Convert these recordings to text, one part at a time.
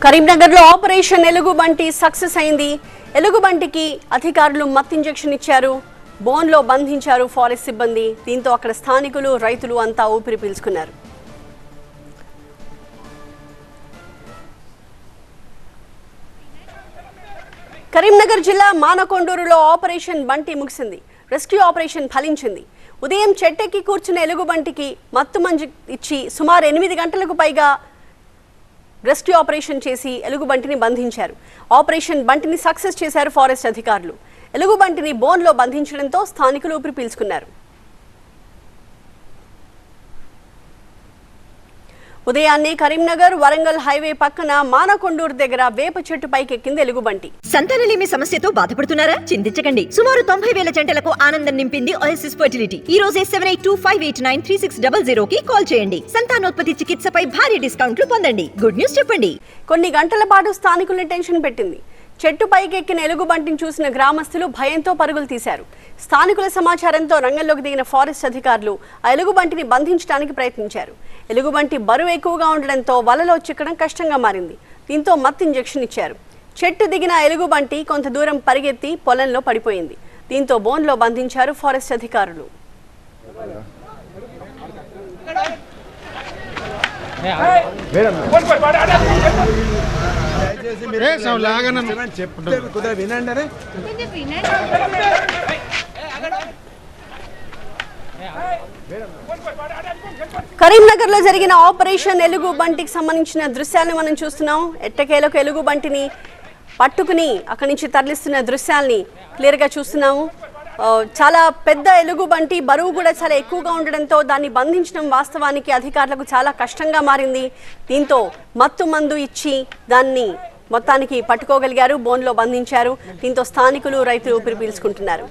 కరీంనగర్ లో ఆపరేషన్ ఎలుగుబంటి సక్సెస్ అయింది. ఎలుగుబంటికి అధికారులు మత్ ఇంజెక్షన్ ఇచ్చారు. బోన్ లో బంధించారు ఫారెస్ట్ సిబ్బంది. దీంతో అక్కడ స్థానికులు రైతులు అంతా ఊపిరి పీల్చుకున్నారు. కరీంనగర్ జిల్లా మానకొండూరులో ఆపరేషన్ బంటి ముగిసింది. రెస్క్యూ ఆపరేషన్ ఫలించింది. ఉదయం చెట్టెక్కి కూర్చున్న ఎలుగుబంటికి మత్తు మంజు ఇచ్చి సుమారు 8 గంటలకు పైగా రెస్క్యూ ఆపరేషన్ చేసి ఎలుగుబంటిని బంధించారు. ఆపరేషన్ బంటిని సక్సెస్ చేశారు ఫారెస్ట్ అధికారులు. ఎలుగుబంటిని బోన్లో బంధించడంతో స్థానికులు ఊపిరి పీల్చుకున్నారు. ఉదయాన్నే కరీంనగర్ వరంగల్ హైవే పక్కన మానకొండూరు దగ్గర వేప చెట్టు పైకి ఎక్కింది ఎలుగుబంటి. సంతానలేమి సమస్యతో బాధపడుతున్నారా? చింతించకండి. సుమారు 90,000 జంటలకు ఆనందం నింపింది ఓఎస్ఎస్ ఫర్టిలిటీ. ఈ రోజే 7825893600 కి కాల్ చేయండి. సంతానోత్పత్తి చికిత్సపై భారీ డిస్కౌంట్లు పొందండి. గుడ్ న్యూస్ చెప్పండి. కొన్ని గంటల పాటు స్థానికుల్ని టెన్షన్ పెట్టింది. చెట్టు పైకి ఎక్కిన ఎలుగుబంటిని చూసిన గ్రామస్తులు భయంతో పరుగులు తీశారు. స్థానికుల సమాచారంతో రంగంలోకి దిగిన ఫారెస్ట్ అధికారులు ఆ ఎలుగుబంటిని బంధించడానికి ప్రయత్నించారు. ఎలుగుబంటి బరువు ఎక్కువగా ఉండడంతో వలలో చిక్కడం కష్టంగా మారింది. దీంతో మత్ ఇంజెక్షన్ ఇచ్చారు. చెట్టు దిగిన ఎలుగుబంటి కొంత దూరం పరిగెత్తి పొలంలో పడిపోయింది. దీంతో బోన్లో బంధించారు ఫారెస్ట్ అధికారులు. కరీంనగర్ లో జరిగిన ఆపరేషన్ ఎలుగుబంటికి సంబంధించిన దృశ్యాలను మనం చూస్తున్నాం. ఎట్టకేలకు ఎలుగుబంటిని పట్టుకుని అక్కడి నుంచి తరలిస్తున్న దృశ్యాల్ని క్లియర్ గా చూస్తున్నాము. చాలా పెద్ద ఎలుగుబంటి, బరువు కూడా చాలా ఎక్కువగా ఉండడంతో దాన్ని బంధించడం వాస్తవానికి అధికారులకు చాలా కష్టంగా మారింది. దీంతో మత్తు మందు ఇచ్చి దాన్ని మొత్తానికి పట్టుకోగలిగారు, బోన్లో బంధించారు. దీంతో స్థానికులు రైతులు ఊపిరి పీల్చుకుంటున్నారు.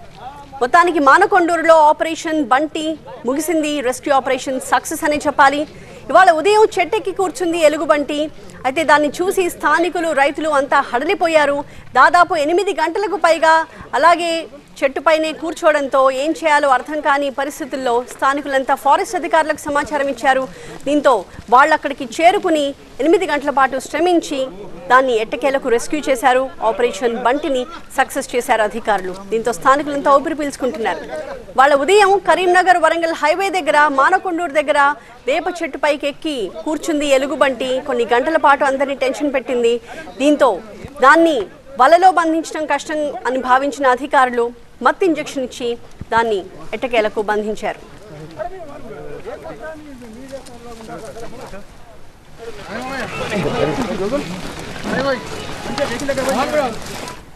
మొత్తానికి మానకొండూరులో ఆపరేషన్ బంటి ముగిసింది. రెస్క్యూ ఆపరేషన్ సక్సెస్ అనే చెప్పాలి. ఇవాళ ఉదయం చెట్టెక్కి కూర్చుంది ఎలుగుబంటి. అయితే దాన్ని చూసి స్థానికులు రైతులు అంతా హడలిపోయారు. దాదాపు 8 గంటలకు పైగా అలాగే చెట్టుపైనే కూర్చోవడంతో ఏం చేయాలో అర్థం కాని పరిస్థితుల్లో స్థానికులంతా ఫారెస్ట్ అధికారులకు సమాచారం ఇచ్చారు. దీంతో వాళ్ళు అక్కడికి చేరుకుని 8 గంటల పాటు శ్రమించి దాన్ని ఎట్టకేలకు రెస్క్యూ చేశారు. ఆపరేషన్ బంటిని సక్సెస్ చేశారు అధికారులు. దీంతో స్థానికులంతా ఊపిరి పీల్చుకుంటున్నారు. వాళ్ళ ఉదయం కరీంనగర్ వరంగల్ హైవే దగ్గర మానకొండూరు దగ్గర వేప చెట్టు పైకి ఎక్కి కూర్చుంది ఎలుగుబంటి. కొన్ని గంటల పాటు అందరినీ టెన్షన్ పెట్టింది. దీంతో దాన్ని వలలో బంధించడం కష్టం అని భావించిన అధికారులు మత్ ఇంజెక్షన్ ఇచ్చి దాన్ని ఎట్టకేలకు బంధించారు.